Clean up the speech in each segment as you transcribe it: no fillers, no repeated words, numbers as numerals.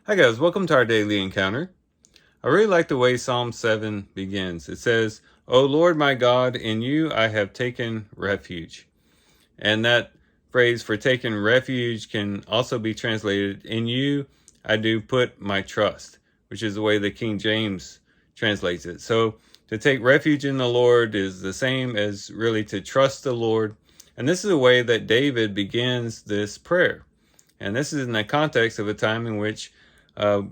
Hi guys, welcome to our daily encounter. I really like the way Psalm 7 begins. It says, "O Lord my God, in you I have taken refuge." And that phrase for taking refuge can also be translated, "In you I do put my trust," which is the way the King James translates it. So to take refuge in the Lord is the same as really to trust the Lord. And this is the way that David begins this prayer. And this is in the context of a time in which uh,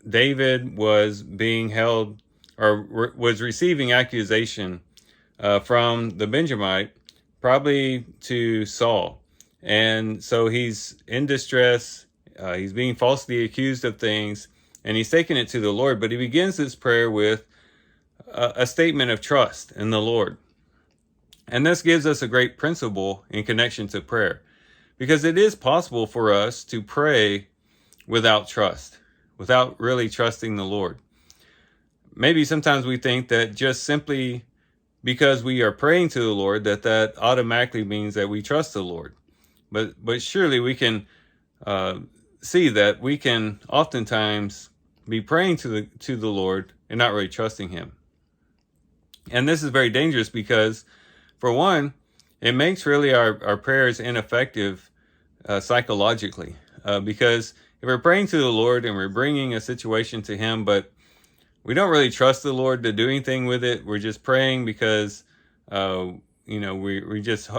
David was being held or was receiving accusation from the Benjamite, probably to Saul. And so he's in distress. He's being falsely accused of things, and he's taking it to the Lord. But he begins this prayer with a statement of trust in the Lord. And this gives us a great principle in connection to prayer, because it is possible for us to pray without trust, without really trusting the Lord. Maybe sometimes we think that just simply because we are praying to the Lord, that automatically means that we trust the Lord. But surely we can uh, see that we can oftentimes be praying to the Lord and not really trusting Him. And this is very dangerous because, for one, it makes really our prayers ineffective psychologically. Because if we're praying to the Lord and we're bringing a situation to Him, but we don't really trust the Lord to do anything with it, we're just praying because, we just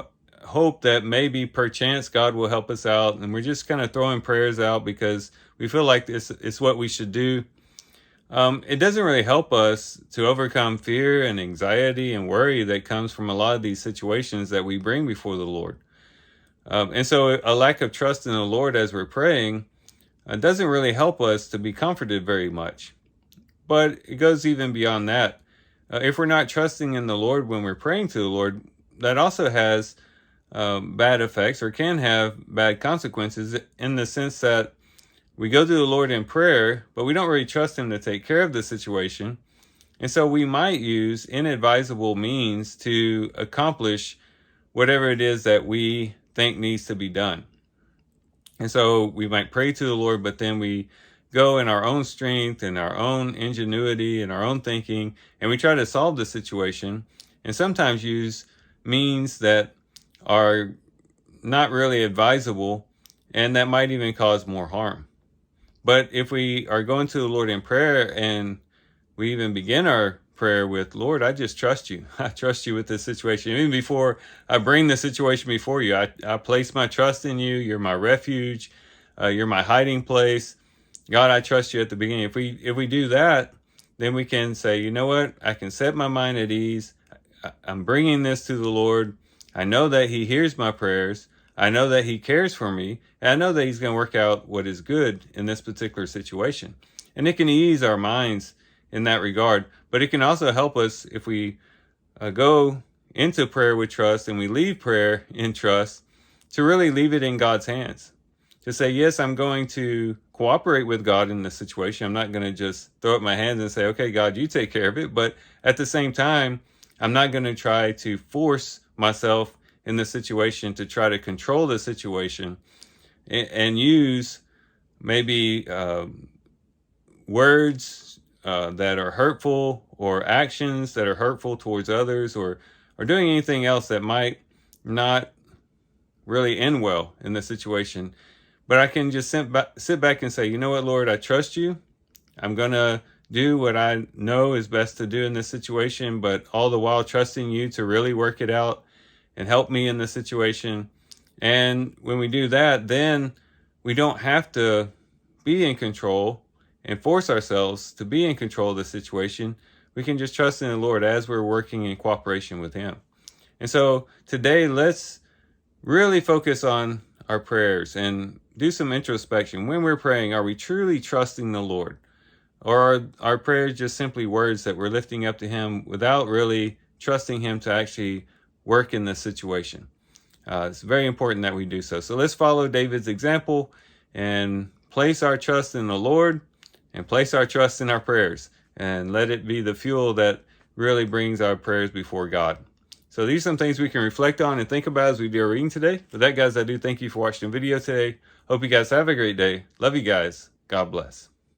hope that maybe perchance God will help us out. And we're just kind of throwing prayers out because we feel like this is what we should do. It doesn't really help us to overcome fear and anxiety and worry that comes from a lot of these situations that we bring before the Lord. And so a lack of trust in the Lord as we're praying doesn't really help us to be comforted very much. But it goes even beyond that. If we're not trusting in the Lord when we're praying to the Lord, that also has bad effects, or can have bad consequences, in the sense that we go to the Lord in prayer, but we don't really trust Him to take care of the situation. And so we might use inadvisable means to accomplish whatever it is that we think needs to be done. And so we might pray to the Lord, but then we go in our own strength and our own ingenuity and our own thinking, and we try to solve the situation, and sometimes use means that are not really advisable and that might even cause more harm. But if we are going to the Lord in prayer and we even begin our prayer with, "Lord, I just trust you. I trust you with this situation. Even before I bring the situation before you, I place my trust in you. You're my refuge. You're my hiding place. God, I trust you," at the beginning. If we do that, then we can say, "You know what? I can set my mind at ease. I'm bringing this to the Lord. I know that He hears my prayers. I know that He cares for me. And I know that He's going to work out what is good in this particular situation." And it can ease our minds in that regard. But it can also help us if we go into prayer with trust and we leave prayer in trust, to really leave it in God's hands. To say, yes, I'm going to cooperate with God in this situation. I'm not going to just throw up my hands and say, "Okay, God, you take care of it." But at the same time, I'm not going to try to force myself in the situation to try to control the situation and use maybe words that are hurtful, or actions that are hurtful towards others, or doing anything else that might not really end well in the situation. But I can just sit back and say, "You know what, Lord, I trust you. I'm going to do what I know is best to do in this situation, but all the while trusting you to really work it out and help me in the situation." And when we do that, then we don't have to be in control and force ourselves to be in control of the situation. We can just trust in the Lord as we're working in cooperation with Him. And so today, let's really focus on our prayers and do some introspection. When we're praying, are we truly trusting the Lord? Or are our prayers just simply words that we're lifting up to Him without really trusting Him to actually work in this situation? It's very important that we do so. So let's follow David's example and place our trust in the Lord, and place our trust in our prayers, and let it be the fuel that really brings our prayers before God. So these are some things we can reflect on and think about as we do our reading today. With that, guys, I do thank you for watching the video today. Hope you guys have a great day. Love you guys. God bless.